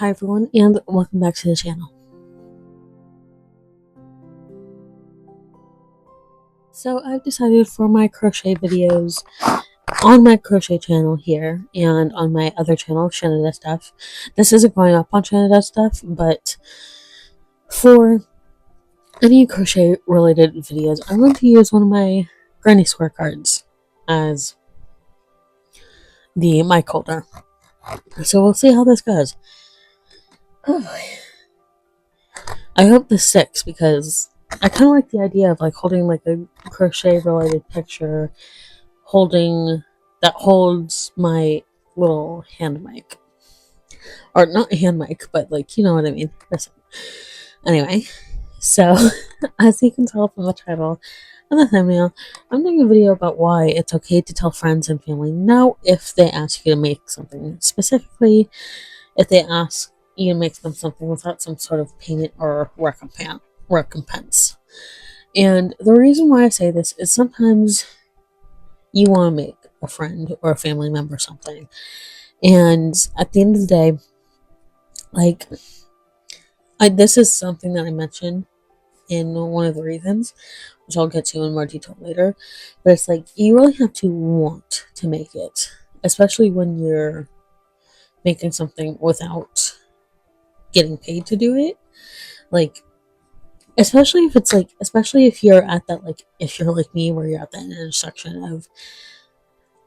Hi everyone, and welcome back to the channel. So I've decided for my crochet videos on my crochet channel here and on my other channel, Shanada Stuff. This isn't going up on Shanada Stuff, but for any crochet related videos, I'm going to use one of my granny square cards as the mic holder. So we'll see how this goes. I hope this sticks because I kind of like the idea of like holding like a crochet related picture that holds my little hand mic. Or not hand mic, but like, you know what I mean. Anyway, so as you can tell from the title and the thumbnail, I'm doing a video about why it's okay to tell friends and family no if they ask you to make something. Specifically, if they ask you to make them something without some sort of payment or recompense. And the reason why I say this is sometimes you want to make a friend or a family member something. And at the end of the day, like, this is something that I mentioned in one of the reasons, which I'll get to in more detail later. But it's like, you really have to want to make it, especially when you're making something without getting paid to do it. Like, especially if you're at that, like, if you're like me, where you're at that intersection of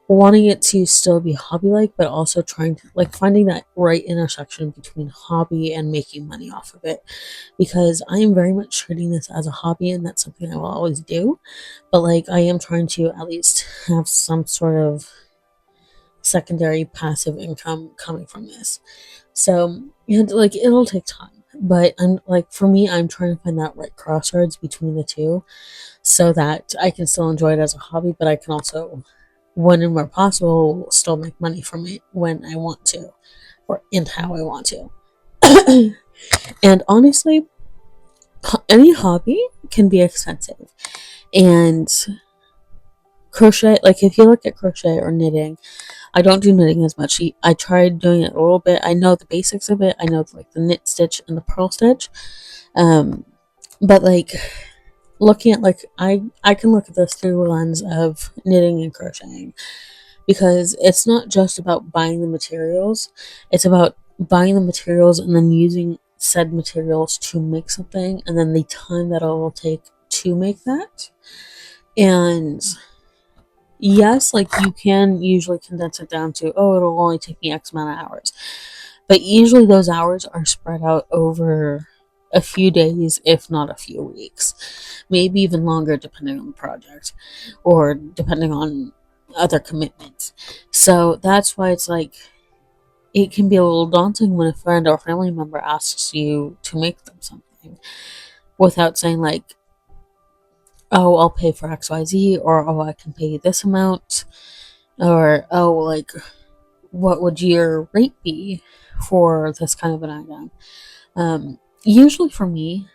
wanting it to still be hobby like, but also trying to like finding that right intersection between hobby and making money off of it. Because I am very much treating this as a hobby, and that's something I will always do. But like, I am trying to at least have some sort of secondary passive income coming from this. So, and like, it'll take time. But I'm like, for me, I'm trying to find that right crossroads between the two so that I can still enjoy it as a hobby, but I can also, when and where possible, still make money from it when I want to, or and how I want to. And honestly, any hobby can be expensive. And crochet, like if you look at crochet or knitting, I don't do knitting as much. I tried doing it a little bit. I know the basics of it. I know like the knit stitch and the purl stitch. But like, looking at like, I can look at this through the lens of knitting and crocheting, because it's not just about buying the materials. It's about buying the materials and then using said materials to make something, and then the time that it will take to make that. And yes, like, you can usually condense it down to, oh, it'll only take me X amount of hours, but usually those hours are spread out over a few days, if not a few weeks, maybe even longer, depending on the project or depending on other commitments. So that's why it's like, it can be a little daunting when a friend or family member asks you to make them something without saying like, oh, I'll pay for XYZ, or oh, I can pay you this amount, or oh, like, what would your rate be for this kind of an item? Usually for me,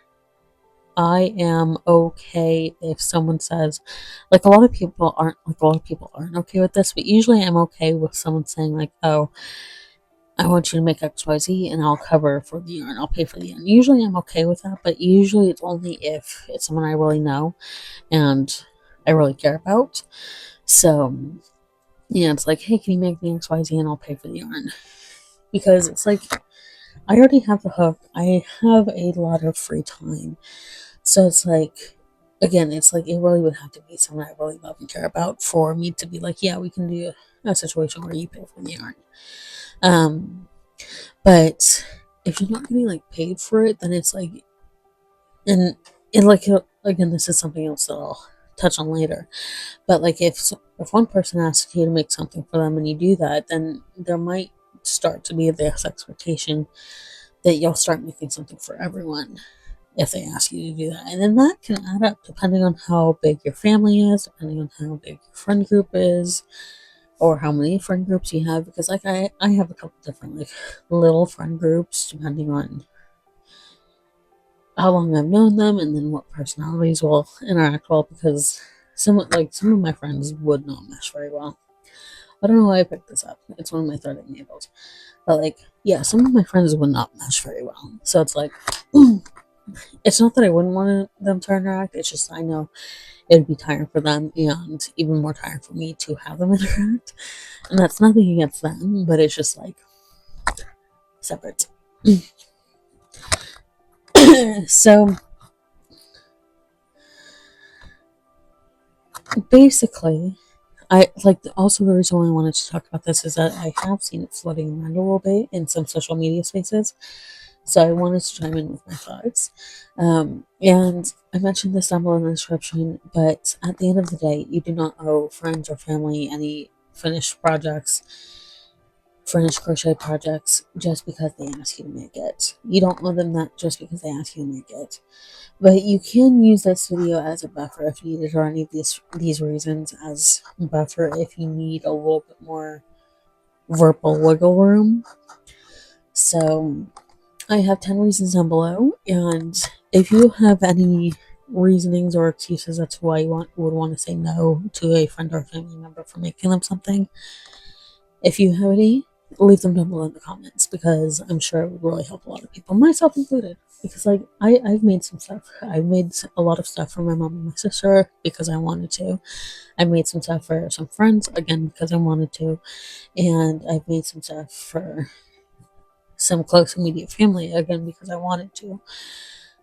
I am okay if someone says, like, a lot of people aren't okay with this, but usually I'm okay with someone saying like, oh, I want you to make XYZ and I'll cover for the yarn, I'll pay for the yarn. Usually I'm okay with that, but usually it's only if it's someone I really know and I really care about. So, yeah, it's like, hey, can you make me XYZ and I'll pay for the yarn? Because it's like, I already have the hook. I have a lot of free time. So it's like, again, it's like, it really would have to be someone I really love and care about for me to be like, yeah, we can do a situation where you pay for the yarn. But if you're not getting like paid for it, then it's like, and like, again, this is something else that I'll touch on later. But like, if one person asks you to make something for them and you do that, then there might start to be this expectation that you'll start making something for everyone if they ask you to do that. And then that can add up depending on how big your family is, depending on how big your friend group is, or how many friend groups you have. Because like, I have a couple different like little friend groups depending on how long I've known them and then what personalities will interact well, because some of my friends would not mesh very well. I don't know why I picked this up. It's one of my threading needles. But like, yeah, some of my friends would not mesh very well. So it's like, it's not that I wouldn't want them to interact. It's just I know it'd be tiring for them and even more tiring for me to have them interact. And that's nothing against them, but it's just like separate. So basically, I like also the reason why I wanted to talk about this is that I have seen it floating around a little bit in some social media spaces. So I wanted to chime in with my thoughts. And I mentioned this down below in the description, but at the end of the day, you do not owe friends or family any finished projects, finished crochet projects, just because they ask you to make it. You don't owe them that just because they ask you to make it. But you can use this video as a buffer if needed, or any of these reasons as buffer if you need a little bit more verbal wiggle room. So I have 10 reasons down below, and if you have any reasonings or excuses as to why you would want to say no to a friend or family member for making them something, if you have any, leave them down below in the comments, because I'm sure it would really help a lot of people, myself included. Because like I've made some stuff. I've made a lot of stuff for my mom and my sister because I wanted to. I made some stuff for some friends again because I wanted to, and I've made some stuff for some close immediate family again because I wanted to.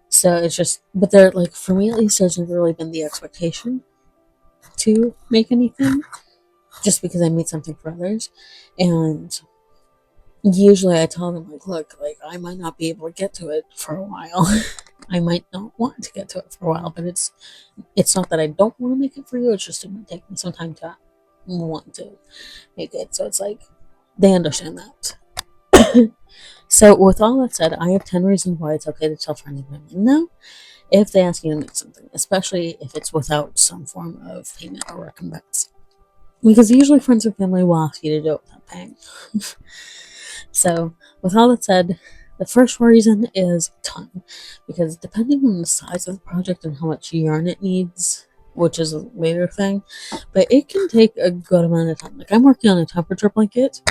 So it's just, but there, like, for me at least, there's never really been the expectation to make anything just because I made something for others. And usually I tell them, like, look, like, I might not be able to get to it for a while. I might not want to get to it for a while, but it's not that I don't want to make it for you, it's just it might take me some time to want to make it. So it's like, they understand that. So with all that said, I have 10 reasons why it's okay to tell friends and family no if they ask you to make something, especially if it's without some form of payment or recompense. Because usually friends and family will ask you to do it without paying. So, with all that said, the first reason is time. Because depending on the size of the project and how much yarn it needs, which is a later thing, but it can take a good amount of time. Like, I'm working on a temperature blanket,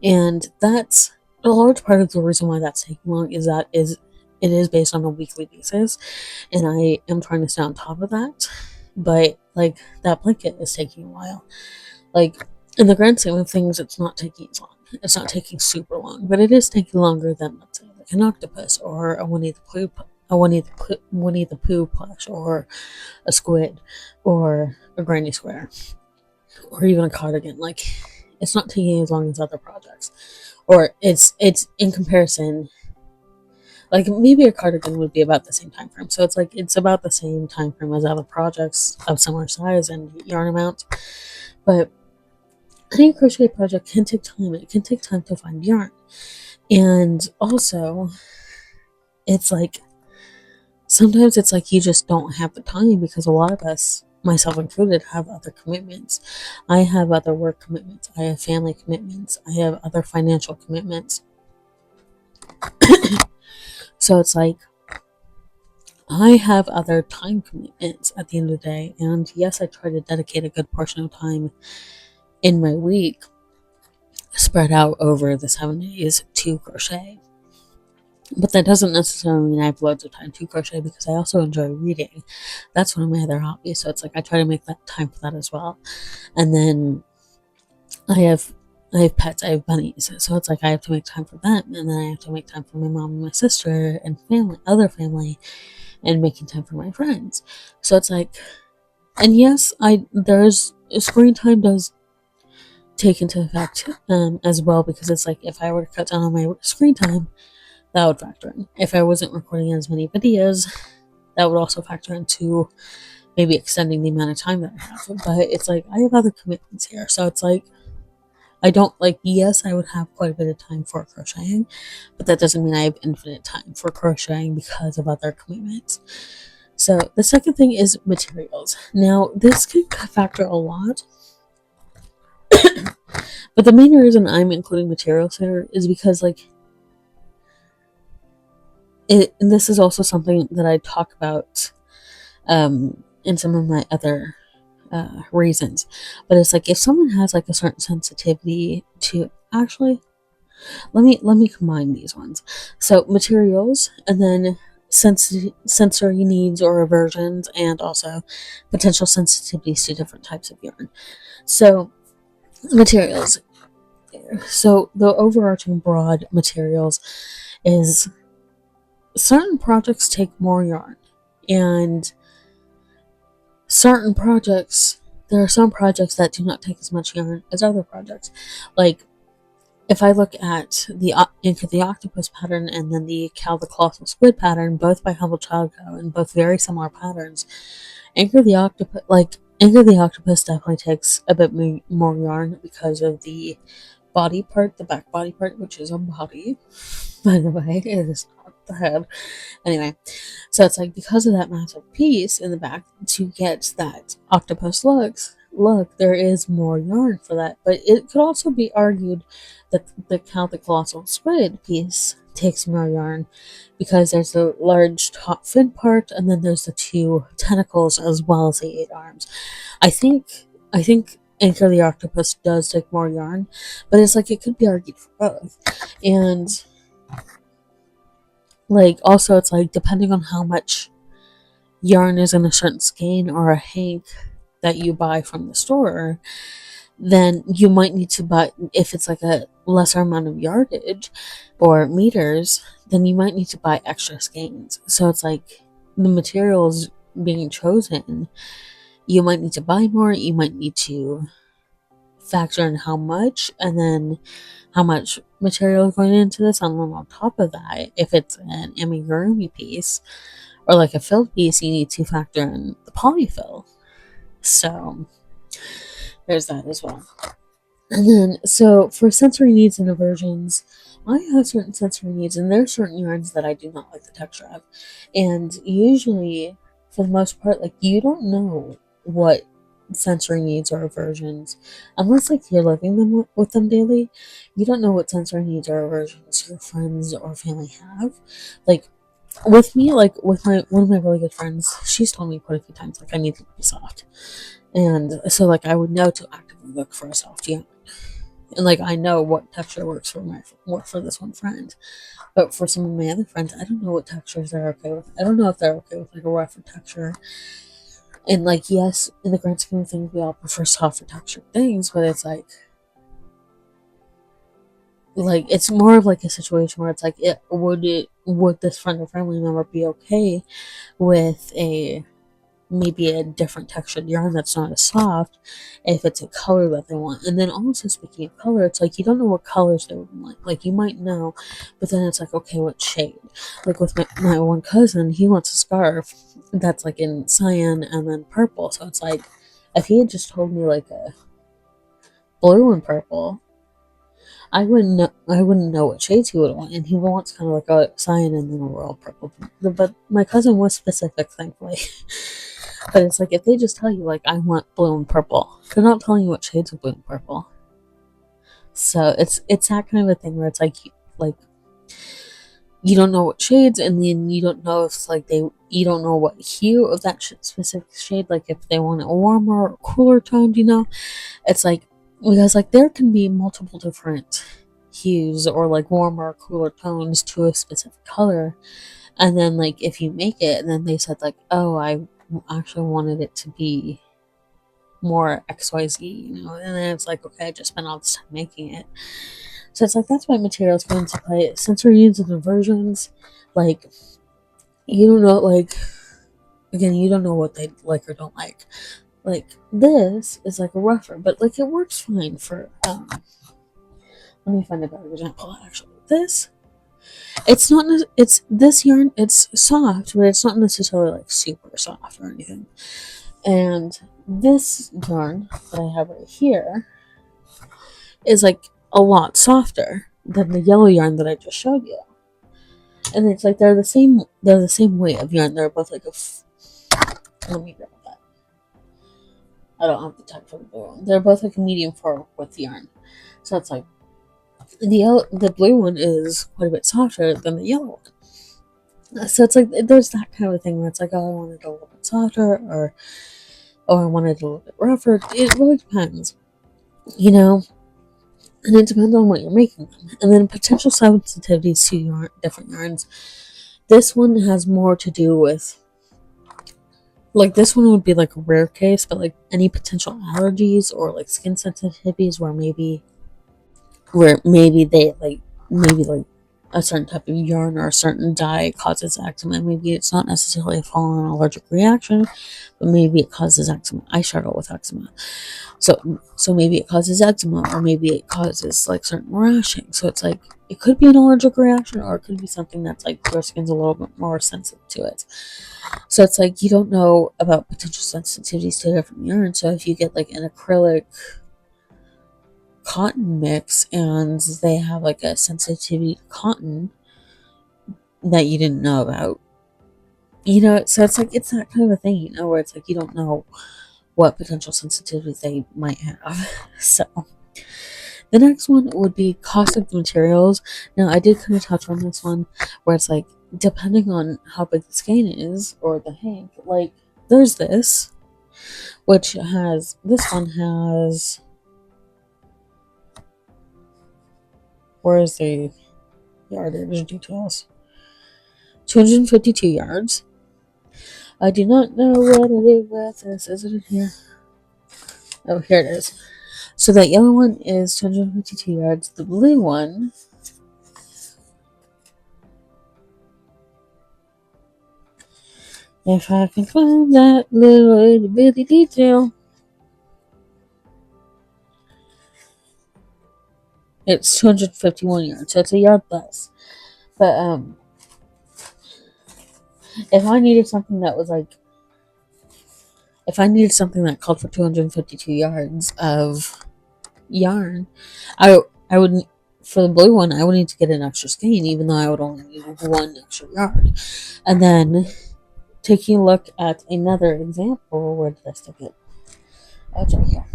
and that's a large part of the reason why that's taking long is that it is based on a weekly basis, and I am trying to stay on top of that. But like, that blanket is taking a while. Like, in the grand scheme of things, it's not taking as long. It's not taking super long, but it is taking longer than, let's say, like an octopus or a Winnie the Pooh plush, or a squid, or a granny square, or even a cardigan. Like, it's not taking as long as other projects, or it's in comparison. Like, maybe a cardigan would be about the same time frame. So it's like it's about the same time frame as other projects of similar size and yarn amount. But any crochet project can take time. It can take time to find yarn. And also, it's like sometimes it's like you just don't have the time, because a lot of us, myself included, have other commitments. I have other work commitments. I have family commitments. I have other financial commitments. So it's like I have other time commitments at the end of the day. And yes, I try to dedicate a good portion of time in my week spread out over the 7 days to crochet. But that doesn't necessarily mean I have loads of time to crochet, because I also enjoy reading. That's one of my other hobbies. So it's like I try to make that time for that as well. And then I have pets, I have bunnies. So it's like I have to make time for them, and then I have to make time for my mom and my sister and family, other family, and making time for my friends. So it's like, and yes, there's screen time does take into effect as well, because it's like if I were to cut down on my screen time, that would factor in. If I wasn't recording as many videos, that would also factor into maybe extending the amount of time that I have. But it's like I have other commitments here, so it's like I don't, like, yes, I would have quite a bit of time for crocheting, but that doesn't mean I have infinite time for crocheting because of other commitments. So the second thing is materials. Now, this can factor a lot, but the main reason I'm including materials here is because, like, and this is also something that I talk about in some of my other reasons. But it's like if someone has like a certain sensitivity to, actually, let me combine these ones. So materials, and then sensory needs or aversions, and also potential sensitivities to different types of yarn. So materials. So the overarching broad materials is certain projects take more yarn, and certain projects, there are some projects that do not take as much yarn as other projects. Like if I look at the Ink of the Octopus pattern and then the Cal the Colossal Squid pattern, both by Humble Child Co. and both very similar patterns, Ink of the Octopus definitely takes a bit more yarn because of the body part, the back body part, which is a body, by the way, it is not the head. Anyway, so it's like because of that massive piece in the back to get that octopus look, there is more yarn for that. But it could also be argued that the Count the Colossal Squid piece takes more yarn because there's a large top fin part and then there's the two tentacles as well as the 8 arms. I think Anchor the Octopus does take more yarn, but it's like it could be argued for both. And like also it's like depending on how much yarn is in a certain skein or a hank that you buy from the store, then you might need to buy, if it's like a lesser amount of yardage or meters, then you might need to buy extra skeins. So it's like the materials being chosen, you might need to buy more, you might need to factor in how much, and then how much material is going into this, and then on top of that, if it's an amigurumi piece or like a filled piece, you need to factor in the polyfill. So there's that as well. And then, so for sensory needs and aversions, I have certain sensory needs, and there are certain yarns that I do not like the texture of. And usually, for the most part, like you don't know what sensory needs or aversions, unless like you're living them with them daily. You don't know what sensory needs or aversions your friends or family have. Like with me, like with my one of my really good friends, she's told me quite a few times like I need to be soft, and so like I would know to actively look for a soft yarn. And like I know what texture works for this one friend, but for some of my other friends, I don't know what textures they're okay with. I don't know if they're okay with like a rougher texture. And like yes, in the grand scheme of things, we all prefer softer textured things, but it's like it's more of like a situation where it's like would this friend or family member be okay with a maybe a different textured yarn that's not as soft if it's a color that they want. And then also speaking of color, it's like you don't know what colors they would like. Like you might know, but then it's like, okay, what shade? Like with my one cousin, he wants a scarf that's like in cyan and then purple. So it's like if he had just told me like a blue and purple, I wouldn't know what shades he would want, and he wants kind of like a cyan and then a royal purple. But my cousin was specific, thankfully. But it's like if they just tell you like I want blue and purple, they're not telling you what shades of blue and purple. So it's that kind of a thing where it's like you don't know what shades, and then you don't know if it's like you don't know what hue of that specific shade. Like if they want a warmer or cooler toned, it's like because like there can be multiple different hues or like warmer or cooler tones to a specific color. And then like if you make it and then they said like, oh, I actually wanted it to be more XYZ, and then it's like, okay, I just spent all this time making it. So it's like that's why materials come into play. Sensory needs and aversions, like you don't know, like again, you don't know what they like or don't like. Like this is like a rougher, but like it works fine for let me find a better example actually. It's not it's this yarn, it's soft, but it's not necessarily like super soft or anything. And this yarn that I have right here is like a lot softer than the yellow yarn that I just showed you. And it's like they're the same weight of yarn. They're both like let me grab that. I don't have the type for the blue one. They're both like a medium 4 width yarn. So it's like the blue one is quite a bit softer than the yellow one. So it's like there's that kind of thing where it's like, oh, I want it a little bit softer, or or I want it a little bit rougher. It really depends, you know, and it depends on what you're making. And then potential sensitivities to different yarns. This one has more to do with, like, this one would be like a rare case, but like any potential allergies or like skin sensitivities where maybe they like, maybe like a certain type of yarn or a certain dye causes eczema. Maybe it's not necessarily a full on allergic reaction, but maybe it causes eczema. I struggle with eczema. So maybe it causes eczema, or maybe it causes like certain rashing. So it's like it could be an allergic reaction, or it could be something that's like your skin's a little bit more sensitive to it. So it's like you don't know about potential sensitivities to different yarns. So if you get like an acrylic cotton mix and they have like a sensitivity to cotton that you didn't know about, so it's like it's that kind of a thing, where it's like you don't know what potential sensitivities they might have. So the next one would be cost of the materials. Now I did kind of touch on this one, where it's like depending on how big the skein is or the hank, like there's this, which has, this one has, where is the yardage details? 252 yards. I do not know what it is with this. Is it in here? Oh, here it is. So that yellow one is 252 yards. The blue one, if I can find that little itty bitty detail, it's 251 yards. So it's a yard less. But if I needed something that was like, if I needed something that called for 252 yards of yarn, I would, for the blue one, I would need to get an extra skein, even though I would only need one extra yard. And then taking a look at another example, where did I stick it? Oh, it's right here.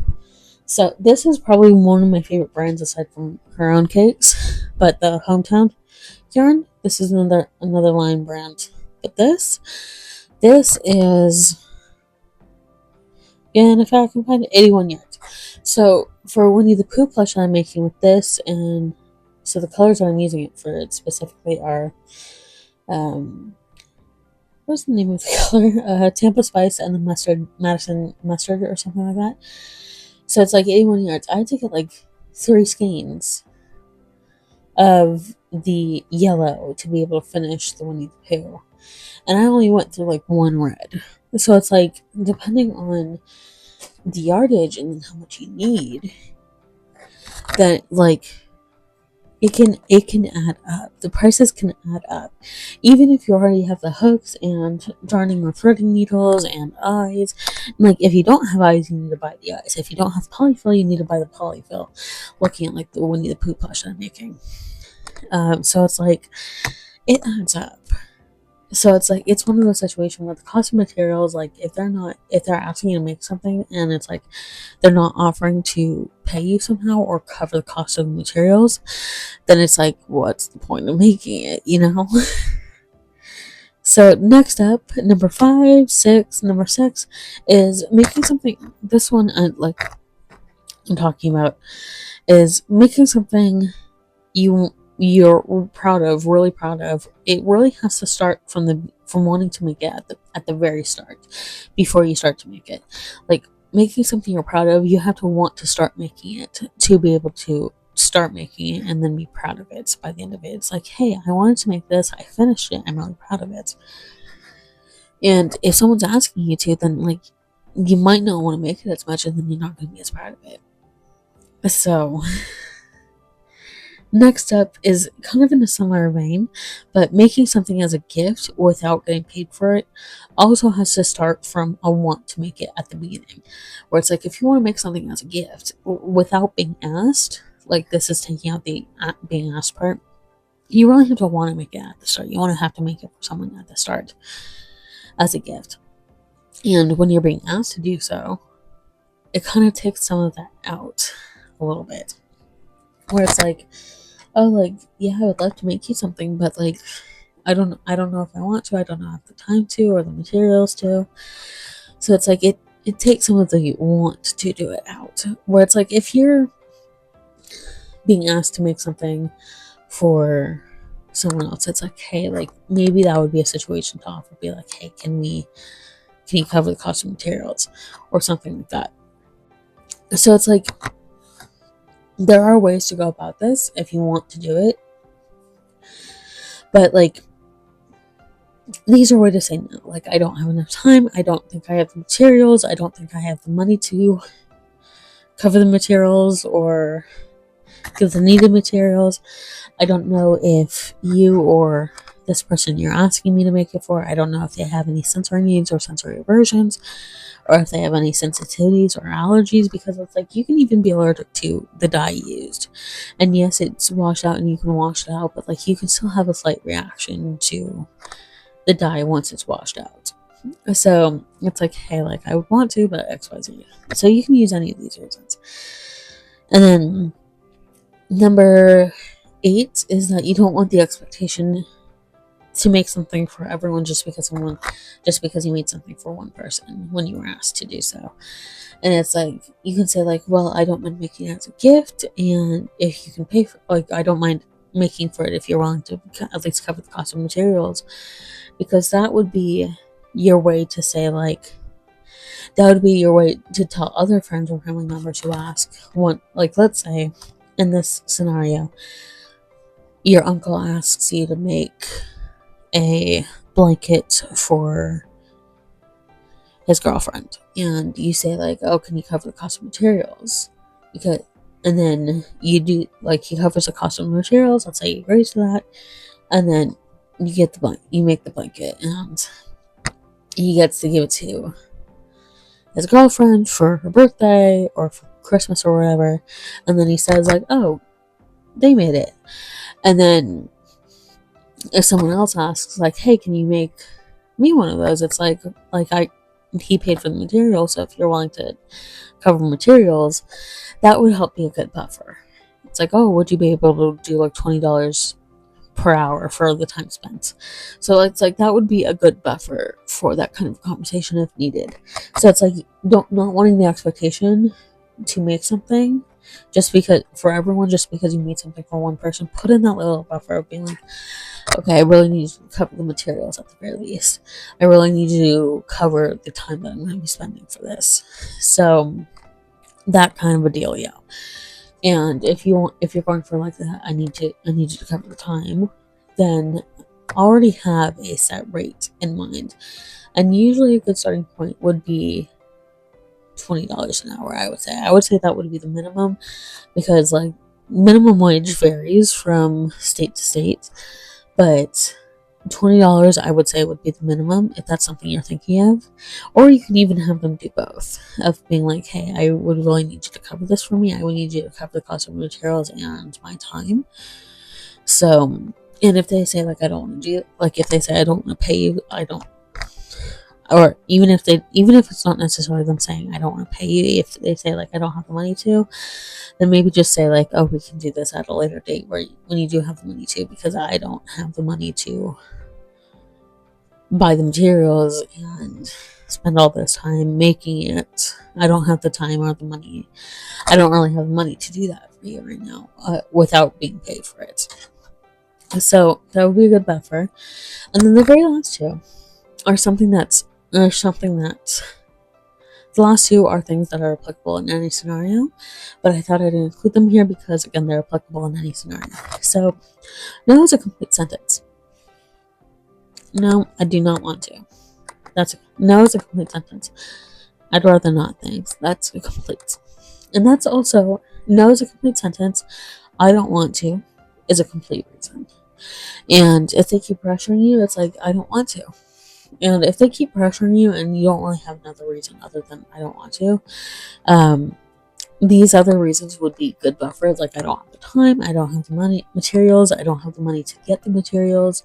So this is probably one of my favorite brands aside from her own cakes, but the Hometown yarn. This is another line brand. But this is, and if I can find it, 81 yards. So for Winnie the Pooh plush that I'm making with this, and so the colors that I'm using it for specifically are, what's the name of the color? Tampa Spice and the Madison Mustard or something like that. So it's like 81 yards. I had to get like 3 skeins of the yellow to be able to finish the Winnie the Pooh. And I only went through like 1 red. So it's like, depending on the yardage and how much you need, that like it can add up. The prices can add up. Even if you already have the hooks and darning or threading needles and eyes. Like if you don't have eyes, you need to buy the eyes. If you don't have polyfill, you need to buy the polyfill. Looking at like the Winnie the Pooh plush that I'm making. So it's like it adds up. So it's like it's one of those situations where the cost of materials, like if they're asking you to make something and it's like they're not offering to pay you somehow or cover the cost of the materials, then it's like, what's the point of making it, So next up, number 6 is making something. This one, I'm talking about, is making something you're proud of, really proud of. It really has to start from wanting to make it at the very start, before you start to make it. Like making something you're proud of, you have to want to start making it to be able to start making it and then be proud of it by the end of it. It's like, hey, I wanted to make this, I finished it, I'm really proud of it. And if someone's asking you to, then like you might not want to make it as much, and then you're not going to be as proud of it. So next up is kind of in a similar vein, but making something as a gift without getting paid for it also has to start from a want to make it at the beginning. Where it's like, if you want to make something as a gift without being asked, like this is taking out the being asked part, you really have to want to make it at the start. You want to have to make it for someone at the start as a gift. And when you're being asked to do so, it kind of takes some of that out a little bit. Where it's like, oh, like, yeah, I would love to make you something, but like, I don't know if I want to. I don't know if I have the time to or the materials to. So it's like it takes some of the want to do it out. Where it's like, if you're being asked to make something for someone else, it's like, hey, like, maybe that would be a situation to offer, be like, hey, can you cover the cost of materials or something like that. So it's like, there are ways to go about this if you want to do it, but like, these are ways to say no. Like, I don't have enough time, I don't think I have the materials, I don't think I have the money to cover the materials or give the needed materials. I don't know if you or this person you're asking me to make it for, I don't know if they have any sensory needs or sensory aversions, or if they have any sensitivities or allergies, because it's like, you can even be allergic to the dye used. And yes, it's washed out and you can wash it out, but like, you can still have a slight reaction to the dye once it's washed out. So it's like, hey, like, I would want to, but XYZ. So you can use any of these reasons. And then number 8 is that you don't want the expectation to make something for everyone just because you made something for one person when you were asked to do so. And it's like, you can say like, well, I don't mind making it as a gift, and if you can pay for, like, I don't mind making for it if you're willing to at least cover the cost of materials, because that would be your way to say, like, that would be your way to tell other friends or family members who ask. One, like, let's say in this scenario, your uncle asks you to make a blanket for his girlfriend, and you say like, oh, can you cover the cost of materials? Because, and then you do, like, he covers the cost of materials, let's say you agree to that, and then you get you make the blanket, and he gets to give it to his girlfriend for her birthday or for Christmas or whatever, and then he says like, oh, they made it. And then if someone else asks like, hey, can you make me one of those, it's like he paid for the material, so if you're willing to cover materials, that would help be a good buffer. It's like, oh, would you be able to do like $20 per hour for the time spent? So it's like, that would be a good buffer for that kind of conversation if needed. So it's like, not wanting the expectation to make something just because for everyone, just because you made something for one person. Put in that little buffer of being like, okay, I really need to cover the materials at the very least. I really need to cover the time that I'm going to be spending for this. So that kind of a dealio. And if you're going for like that, I need you to cover the time, then already have a set rate in mind. And usually a good starting point would be $20 an hour, I would say. I would say that would be the minimum, because like, minimum wage varies from state to state, but $20 I would say would be the minimum if that's something you're thinking of. Or you can even have them do both, of being like, hey, I would really need you to cover this for me, I would need you to cover the cost of materials and my time. So, and if they say like, I don't want to do, like, if they say I don't want to pay you, I don't, or even if it's not necessarily them saying I don't want to pay you, if they say like, I don't have the money to, then maybe just say like, oh, we can do this at a later date when you do have the money to, because I don't have the money to buy the materials and spend all this time making it. I don't have the time or the money. I don't really have the money to do that for you right now, without being paid for it. So that would be a good buffer. And then the very last two are something that the last two are things that are applicable in any scenario, but I thought I'd include them here because, again, they're applicable in any scenario. So, no is a complete sentence. No, I do not want to. No is a complete sentence. I'd rather not, thanks. That's a complete. And that's also, no is a complete sentence. I don't want to is a complete reason. And if they keep pressuring you, it's like, I don't want to. And if they keep pressuring you and you don't really have another reason other than I don't want to, these other reasons would be good buffers. Like, I don't have the time, I don't have the materials, I don't have the money to get the materials.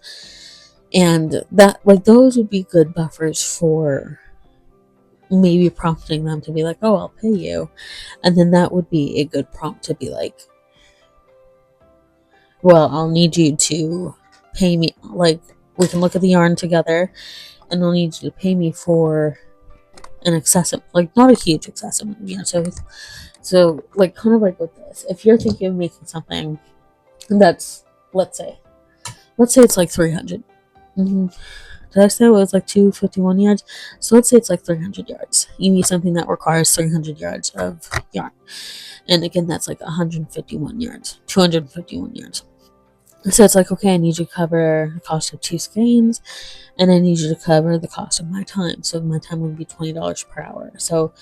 And that, like, those would be good buffers for maybe prompting them to be like, oh, I'll pay you. And then that would be a good prompt to be like, well, I'll need you to pay me, like, we can look at the yarn together, and I'll need you to pay me for an excessive, like not a huge excessive amount of yarn. So like kind of like with this, if you're thinking of making something that's, let's say it's like 300. Did I say it was like 251 yards? So let's say it's like 300 yards. You need something that requires 300 yards of yarn. And again, that's like 151 yards, 251 yards. So it's like, okay, I need you to cover the cost of 2 skeins, and I need you to cover the cost of my time. So my time would be $20 per hour. So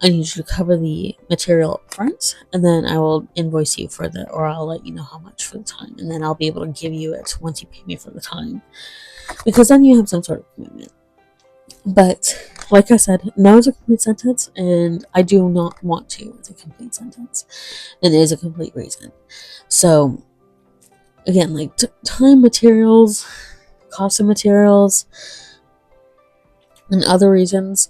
I need you to cover the material up front, and then I will invoice you for the, or I'll let you know how much for the time, and then I'll be able to give you it once you pay me for the time, because then you have some sort of commitment. But like I said, no is a complete sentence, and I do not want to as a complete sentence. It is a complete reason. So again, like time, materials, cost of materials, and other reasons,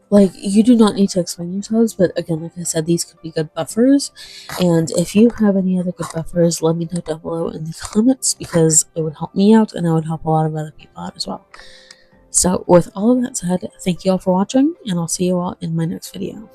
like you do not need to explain yourselves. But again, like I said, these could be good buffers, and if you have any other good buffers, let me know down below in the comments, because it would help me out and it would help a lot of other people out as well. So with all of that said, thank you all for watching, and I'll see you all in my next video.